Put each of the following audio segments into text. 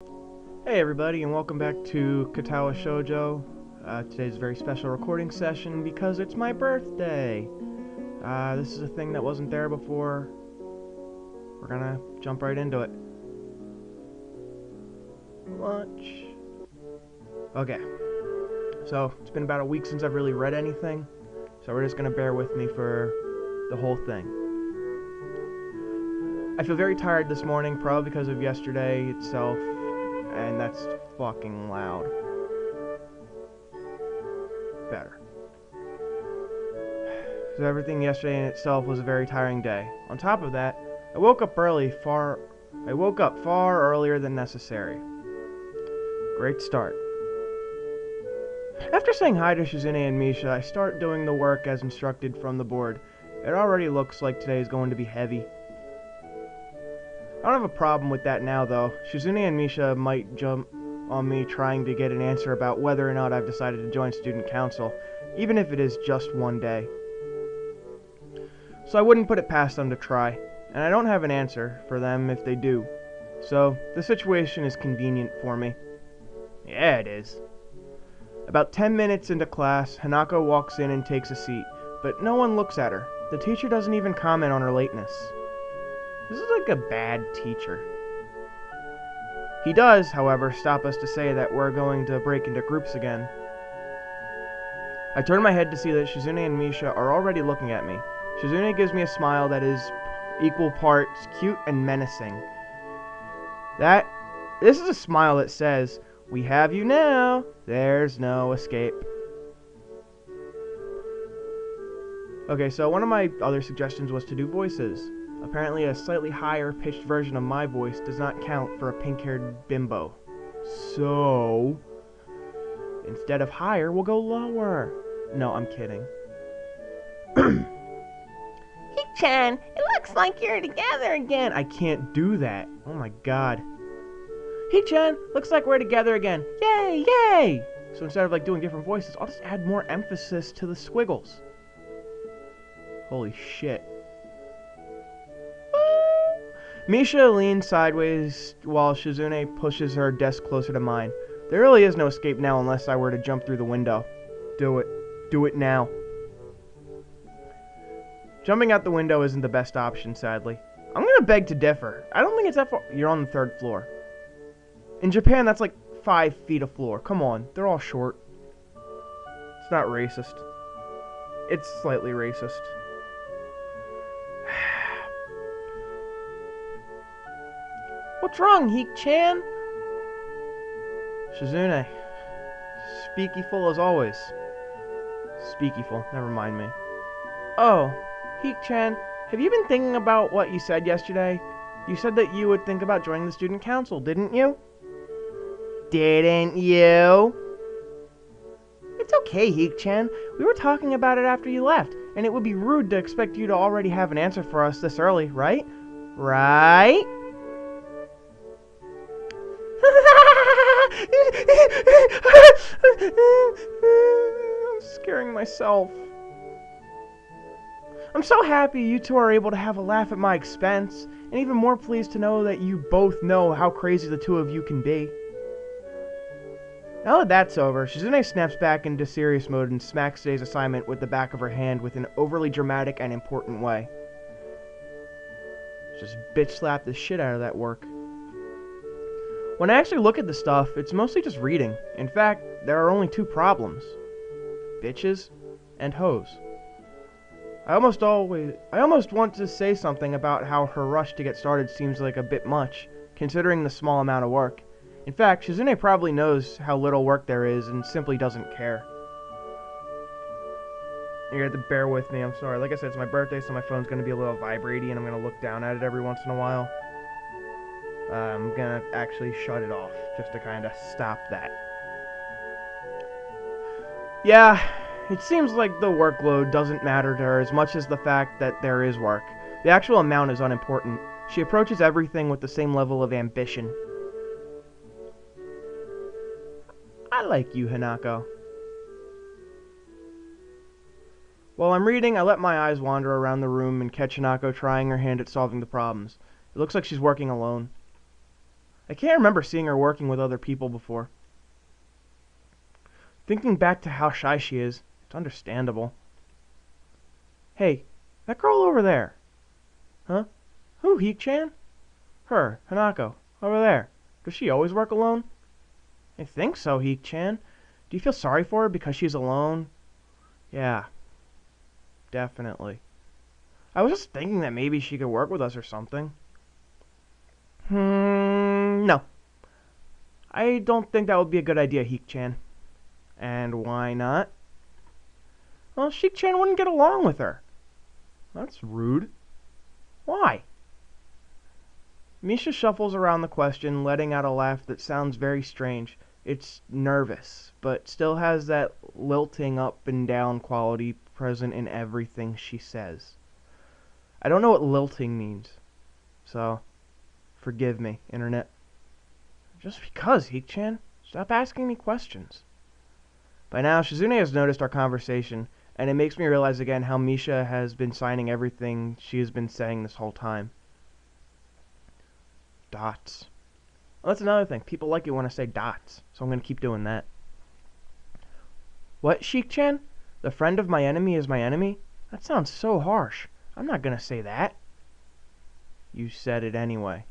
Hey everybody, and welcome back to Katawa Shoujo. Today's a very special recording session because it's my birthday. This is a thing that wasn't there before. We're gonna jump right into it. Lunch. Okay, so it's been about a week since I've really read anything, so we're just gonna bear with me for the whole thing. I feel very tired this morning, probably because of yesterday itself, and that's fucking loud. Better. So everything yesterday in itself was a very tiring day. On top of that, I woke up far earlier than necessary. Great start. After saying hi to Shizune and Misha, I start doing the work as instructed from the board. It already looks like today is going to be heavy. I don't have a problem with that now, though. Shizune and Misha might jump on me trying to get an answer about whether or not I've decided to join student council, even if it is just one day. So I wouldn't put it past them to try, and I don't have an answer for them if they do. So the situation is convenient for me. Yeah, it is. About 10 minutes into class, Hanako walks in and takes a seat, but no one looks at her. The teacher doesn't even comment on her lateness. This is like a bad teacher. He does, however, stop us to say that we're going to break into groups again. I turn my head to see that Shizune and Misha are already looking at me. Shizune gives me a smile that is equal parts cute and menacing. This is a smile that says, "We have you now. There's no escape." Okay, so one of my other suggestions was to do voices. Apparently a slightly higher pitched version of my voice does not count for a pink-haired bimbo. So instead of higher, we'll go lower. No, I'm kidding. Hee-chan, it looks like you're together again. I can't do that. Oh my god. Hee-chan, looks like we're together again. Yay, yay! So instead of doing different voices, I'll just add more emphasis to the squiggles. Holy shit. Misha leans sideways while Shizune pushes her desk closer to mine. There really is no escape now unless I were to jump through the window. Do it. Do it now. Jumping out the window isn't the best option, sadly. I'm gonna beg to differ. I don't think it's that far. You're on the 3rd floor. In Japan, that's like 5 feet of floor. Come on, they're all short. It's not racist. It's slightly racist. What's wrong, Heek-chan? Shizune. Speakyful as always. Speakyful, never mind me. Oh, Heek-chan, have you been thinking about what you said yesterday? You said that you would think about joining the student council, didn't you? Didn't you? It's okay, Heek-chan. We were talking about it after you left, and it would be rude to expect you to already have an answer for us this early, right? Right? I'm scaring myself. I'm so happy you two are able to have a laugh at my expense, and even more pleased to know that you both know how crazy the two of you can be. Now that that's over, Shizune snaps back into serious mode and smacks today's assignment with the back of her hand with an overly dramatic and important way. Just bitch slap the shit out of that work. When I actually look at the stuff, it's mostly just reading. In fact, there are only 2 problems. Bitches and hoes. I almost want to say something about how her rush to get started seems like a bit much, considering the small amount of work. In fact, Shizune probably knows how little work there is and simply doesn't care. You're gonna have to bear with me, I'm sorry. Like I said, it's my birthday, so my phone's gonna be a little vibraty and I'm gonna look down at it every once in a while. I'm gonna actually shut it off, just to kinda stop that. Yeah, it seems like the workload doesn't matter to her as much as the fact that there is work. The actual amount is unimportant. She approaches everything with the same level of ambition. I like you, Hanako. While I'm reading, I let my eyes wander around the room and catch Hanako trying her hand at solving the problems. It looks like she's working alone. I can't remember seeing her working with other people before. Thinking back to how shy she is, it's understandable. Hey, that girl over there. Huh? Who, Heek-chan? Her, Hanako, over there. Does she always work alone? I think so, Heek-chan. Do you feel sorry for her because she's alone? Yeah, definitely. I was just thinking that maybe she could work with us or something. No. I don't think that would be a good idea, Heek-chan. And why not? Well, Sheik-chan wouldn't get along with her. That's rude. Why? Misha shuffles around the question, letting out a laugh that sounds very strange. It's nervous, but still has that lilting up and down quality present in everything she says. I don't know what lilting means, so forgive me, Internet. Just because, Heek-chan. Stop asking me questions. By now, Shizune has noticed our conversation, and it makes me realize again how Misha has been signing everything she has been saying this whole time. Dots. Well, that's another thing. People like it when I say dots, so I'm going to keep doing that. What, Sheik-chan? The friend of my enemy is my enemy? That sounds so harsh. I'm not going to say that. You said it anyway.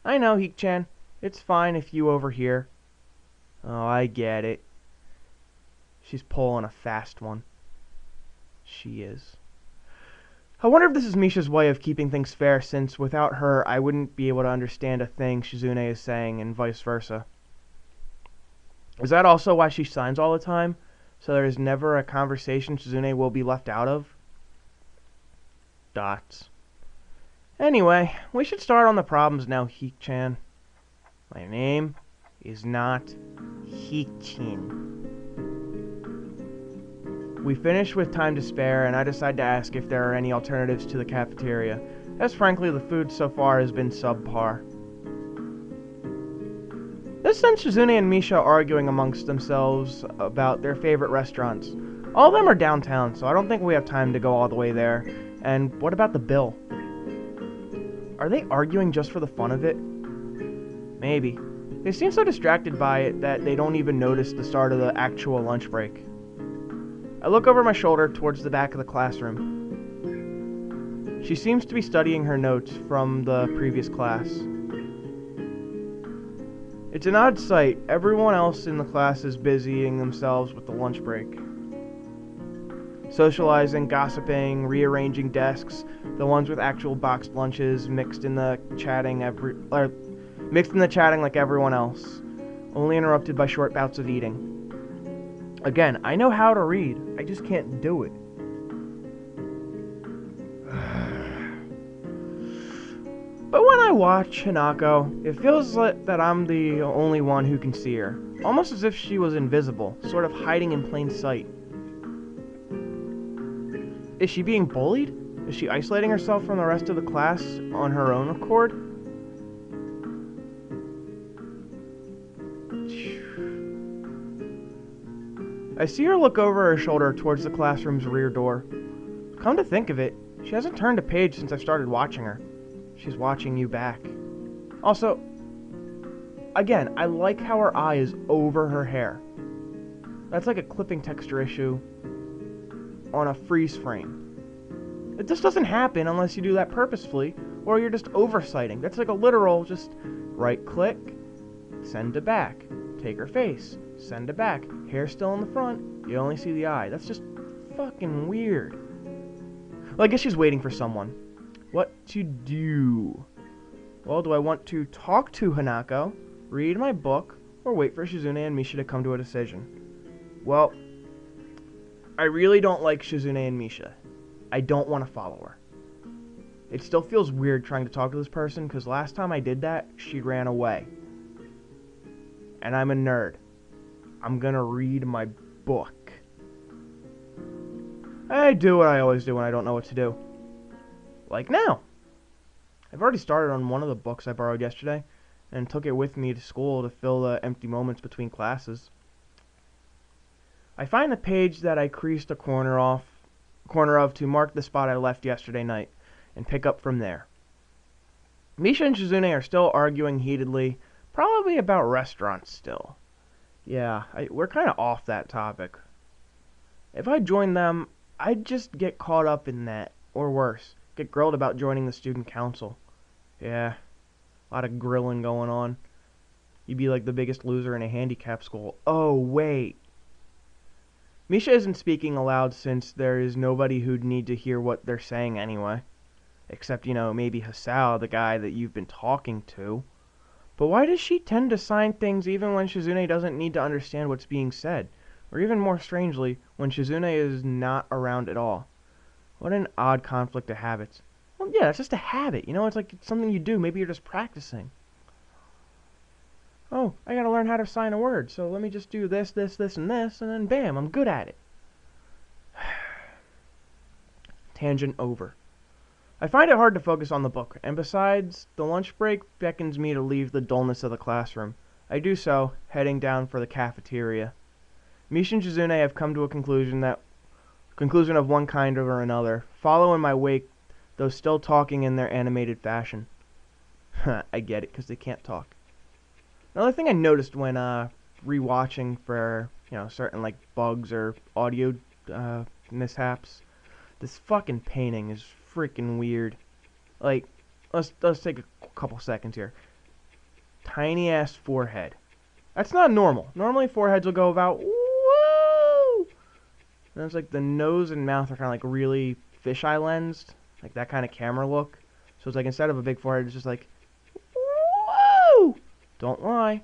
I know, Heek-chan. It's fine if you overhear. Oh, I get it. She's pulling a fast one. She is. I wonder if this is Misha's way of keeping things fair, since without her, I wouldn't be able to understand a thing Shizune is saying, and vice versa. Is that also why she signs all the time? So there is never a conversation Shizune will be left out of? Dots. Anyway, we should start on the problems now, Heek-chan. My name is not Heek-chan. We finish with time to spare, and I decide to ask if there are any alternatives to the cafeteria, as frankly the food so far has been subpar. This sends Shizune and Misha arguing amongst themselves about their favorite restaurants. All of them are downtown, so I don't think we have time to go all the way there. And what about the bill? Are they arguing just for the fun of it? Maybe. They seem so distracted by it that they don't even notice the start of the actual lunch break. I look over my shoulder towards the back of the classroom. She seems to be studying her notes from the previous class. It's an odd sight. Everyone else in the class is busying themselves with the lunch break. Socializing, gossiping, rearranging desks, the ones with actual boxed lunches mixed in the chatting like everyone else, only interrupted by short bouts of eating. Again, I know how to read, I just can't do it. But when I watch Hanako, it feels like that I'm the only one who can see her, almost as if she was invisible, sort of hiding in plain sight. Is she being bullied? Is she isolating herself from the rest of the class on her own accord? I see her look over her shoulder towards the classroom's rear door. Come to think of it, she hasn't turned a page since I started watching her. She's watching you back. Also, again, I like how her eye is over her hair. That's like a clipping texture issue on a freeze frame. It just doesn't happen unless you do that purposefully, or you're just oversighting. That's like a literal just right click, send to back, take her face, send to back, hair still in the front, you only see the eye. That's just fucking weird. Well, I guess she's waiting for someone. What to do? Well, do I want to talk to Hanako, read my book, or wait for Shizune and Misha to come to a decision? Well, I really don't like Shizune and Misha. I don't want to follow her. It still feels weird trying to talk to this person, because last time I did that, she ran away. And I'm a nerd. I'm gonna read my book. I do what I always do when I don't know what to do. Like now. I've already started on one of the books I borrowed yesterday, and took it with me to school to fill the empty moments between classes. I find the page that I creased a corner of to mark the spot I left yesterday night, and pick up from there. Misha and Shizune are still arguing heatedly, probably about restaurants still. Yeah, we're kind of off that topic. If I joined them, I'd just get caught up in that, or worse, get grilled about joining the student council. Yeah, a lot of grilling going on. You'd be like the biggest loser in a handicap school. Oh, wait. Misha isn't speaking aloud since there is nobody who'd need to hear what they're saying anyway. Except, maybe Hasao, the guy that you've been talking to. But why does she tend to sign things even when Shizune doesn't need to understand what's being said? Or even more strangely, when Shizune is not around at all. What an odd conflict of habits. Well, yeah, it's just a habit, it's like it's something you do. Maybe you're just practicing. Oh, I gotta learn how to sign a word, so let me just do this, this, this, and this, and then bam, I'm good at it. Tangent over. I find it hard to focus on the book, and besides, the lunch break beckons me to leave the dullness of the classroom. I do so, heading down for the cafeteria. Misha and Shizune have come to a conclusion of one kind or another, follow in my wake, though still talking in their animated fashion. I get it, because they can't talk. Another thing I noticed when rewatching for certain like bugs or audio mishaps, this fucking painting is freaking weird. Like, let's take a couple seconds here. Tiny ass forehead. That's not normal. Normally foreheads will go about woo. And it's like the nose and mouth are kind of like really fisheye lensed, like that kind of camera look. So it's like instead of a big forehead, it's just like woo. Don't lie.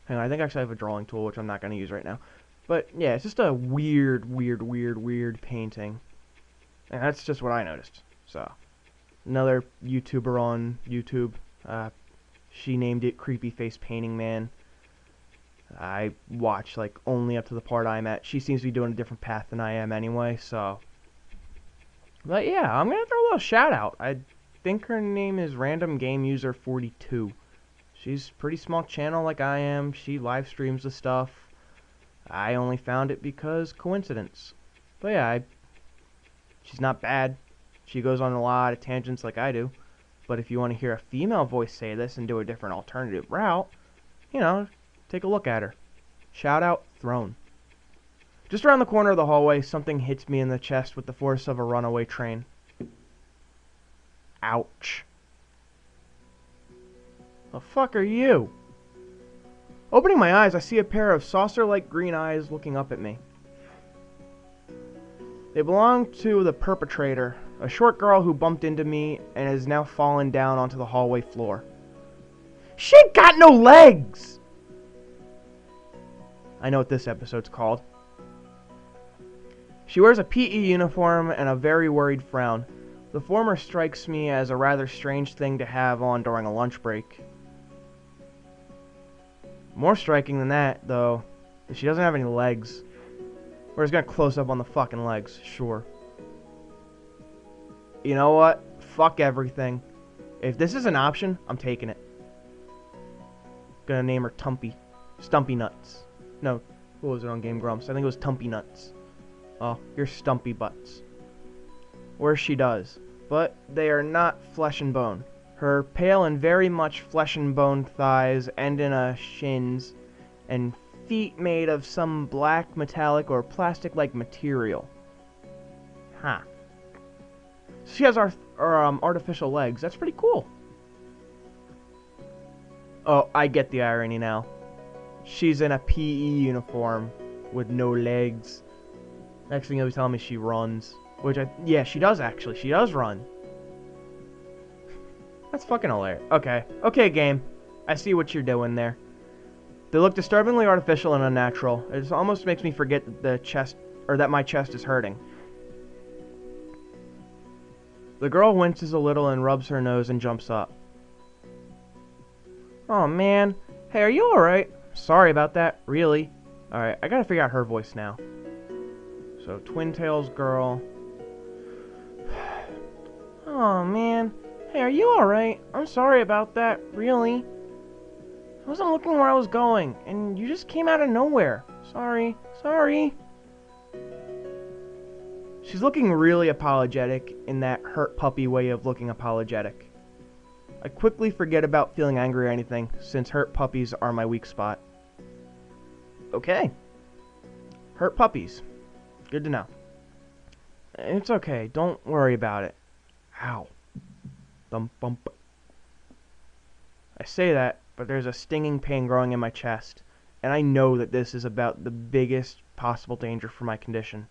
Hang on, I think actually I have a drawing tool, which I'm not going to use right now. But yeah, it's just a weird painting. And that's just what I noticed. So, another YouTuber on YouTube, she named it Creepy Face Painting Man. I watch like only up to the part I'm at. She seems to be doing a different path than I am anyway, so. But yeah, I'm going to throw a little shout out. I think her name is Random Game User 42. She's a pretty small channel like I am. She live streams the stuff. I only found it because coincidence. But yeah, she's not bad. She goes on a lot of tangents like I do. But if you want to hear a female voice say this and do a different alternative route, take a look at her. Shout out thrown. Just around the corner of the hallway, something hits me in the chest with the force of a runaway train. Ouch. The fuck are you? Opening my eyes, I see a pair of saucer-like green eyes looking up at me. They belong to the perpetrator, a short girl who bumped into me and has now fallen down onto the hallway floor. She ain't got no legs! I know what this episode's called. She wears a PE uniform and a very worried frown. The former strikes me as a rather strange thing to have on during a lunch break. More striking than that, though, is she doesn't have any legs. We're just gonna close up on the fucking legs, sure. You know what? Fuck everything. If this is an option, I'm taking it. Gonna name her Stumpy Nuts. No, what was it on Game Grumps? I think it was Tumpy Nuts. Oh, you're TumpyButts. Or she does. But they are not flesh and bone. Her pale and very much flesh and bone thighs end in a shins, and feet made of some black metallic or plastic-like material. Huh. She has artificial legs. That's pretty cool. Oh, I get the irony now. She's in a PE uniform with no legs. Next thing you'll be telling me she runs. Yeah, she does actually. She does run. That's fucking hilarious. Okay, game. I see what you're doing there. They look disturbingly artificial and unnatural. It almost makes me forget that my chest is hurting. The girl winces a little and rubs her nose and jumps up. Oh man. Hey, are you alright? Sorry about that. Really? Alright, I gotta figure out her voice now. So, Twin Tails girl. Oh man. Hey, are you alright? I'm sorry about that. Really? I wasn't looking where I was going, and you just came out of nowhere. Sorry. She's looking really apologetic in that hurt puppy way of looking apologetic. I quickly forget about feeling angry or anything, since hurt puppies are my weak spot. Okay. Hurt puppies. Good to know. It's okay. Don't worry about it. Ow. Thump bump. I say that, but there's a stinging pain growing in my chest, and I know that this is about the biggest possible danger for my condition.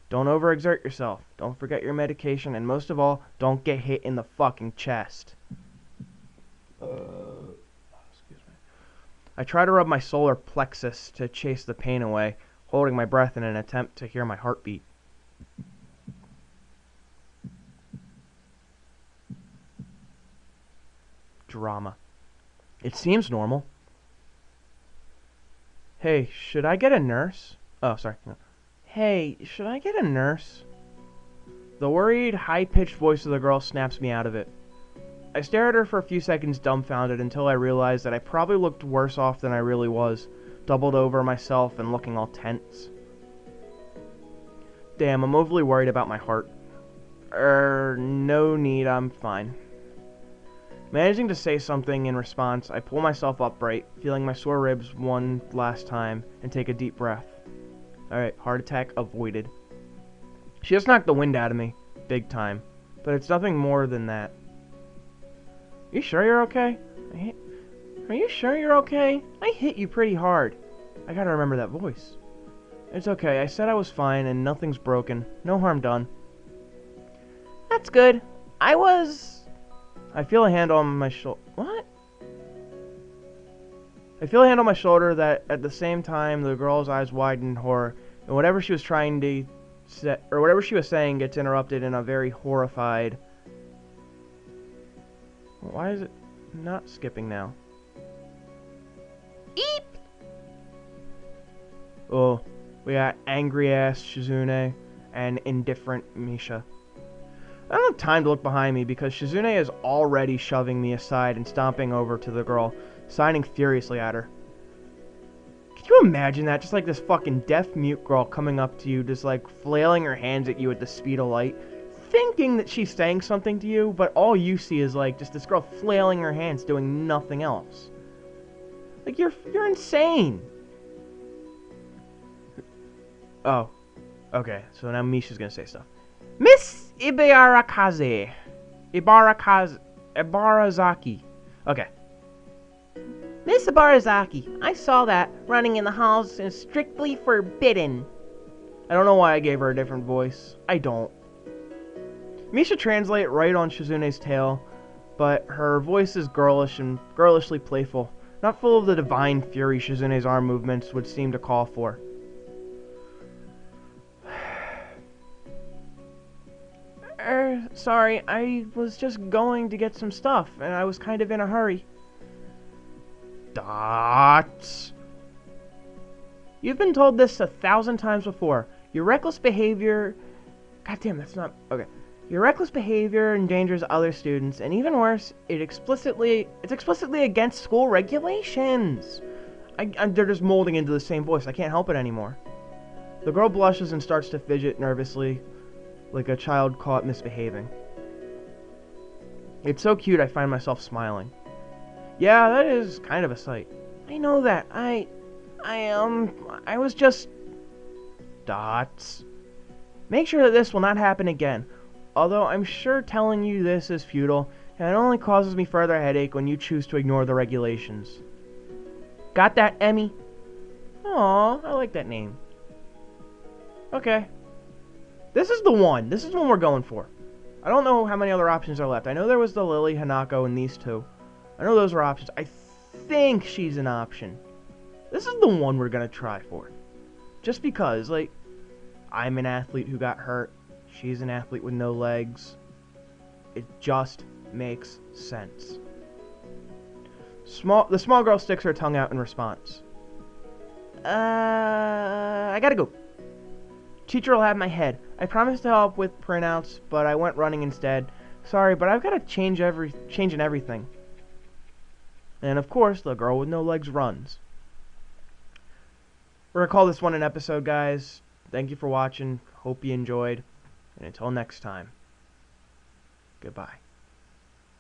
Don't overexert yourself. Don't forget your medication, and most of all, don't get hit in the fucking chest. Excuse me. I try to rub my solar plexus to chase the pain away, holding my breath in an attempt to hear my heartbeat. Drama. It seems normal. Hey, should I get a nurse? Oh, sorry. No. Hey, should I get a nurse? The worried, high-pitched voice of the girl snaps me out of it. I stare at her for a few seconds dumbfounded until I realize that I probably looked worse off than I really was, doubled over myself and looking all tense. Damn, I'm overly worried about my heart. No need, I'm fine. Managing to say something in response, I pull myself upright, feeling my sore ribs one last time, and take a deep breath. Alright, heart attack avoided. She just knocked the wind out of me, big time, but it's nothing more than that. You sure you're okay? Are you sure you're okay? I hit you pretty hard. I gotta remember that voice. It's okay, I said I was fine and nothing's broken. No harm done. That's good. I feel a hand on my shoulder. What? I feel a hand on my shoulder that at the same time the girl's eyes widen in horror, and whatever she was trying to say, or whatever she was saying gets interrupted in a very horrified. Why is it not skipping now? Eep! Oh, we got angry-ass Shizune and indifferent Misha. I don't have time to look behind me because Shizune is already shoving me aside and stomping over to the girl, signing furiously at her. Can you imagine that? Just like this fucking deaf-mute girl coming up to you, just like flailing her hands at you at the speed of light, thinking that she's saying something to you, but all you see is like just this girl flailing her hands doing nothing else. Like, you're insane. Oh, okay, so now Misha's gonna say stuff. Miss Ibarazaki. Okay. Miss Ibarazaki, I saw that. Running in the halls is strictly forbidden. I don't know why I gave her a different voice. I don't. Misha translate right on Shizune's tail, but her voice is girlish and girlishly playful, not full of the divine fury Shizune's arm movements would seem to call for. Sorry, I was just going to get some stuff, and I was kind of in a hurry. Dots. You've been told this 1,000 times before. Your reckless behavior... Goddamn, that's not... Okay. Your reckless behavior endangers other students, and even worse, it's explicitly against school regulations. They're just molding into the same voice. I can't help it anymore. The girl blushes and starts to fidget nervously, like a child caught misbehaving. It's so cute I find myself smiling. Yeah, that is kind of a sight. I know that. I was just... Dots. Make sure that this will not happen again. Although I'm sure telling you this is futile, and it only causes me further headache when you choose to ignore the regulations. Got that, Emmy? Aw, I like that name. Okay. This is the one. This is the one we're going for. I don't know how many other options are left. I know there was the Lily, Hanako, and these two. I know those were options. I think she's an option. This is the one we're gonna try for. Just because, like, I'm an athlete who got hurt. She's an athlete with no legs. It just makes sense. The small girl sticks her tongue out in response. I gotta go. Teacher will have my head. I promised to help with printouts, but I went running instead. Sorry, but I've got to change in everything. And of course, the girl with no legs runs. We're gonna call this one an episode, guys. Thank you for watching. Hope you enjoyed. And until next time, goodbye.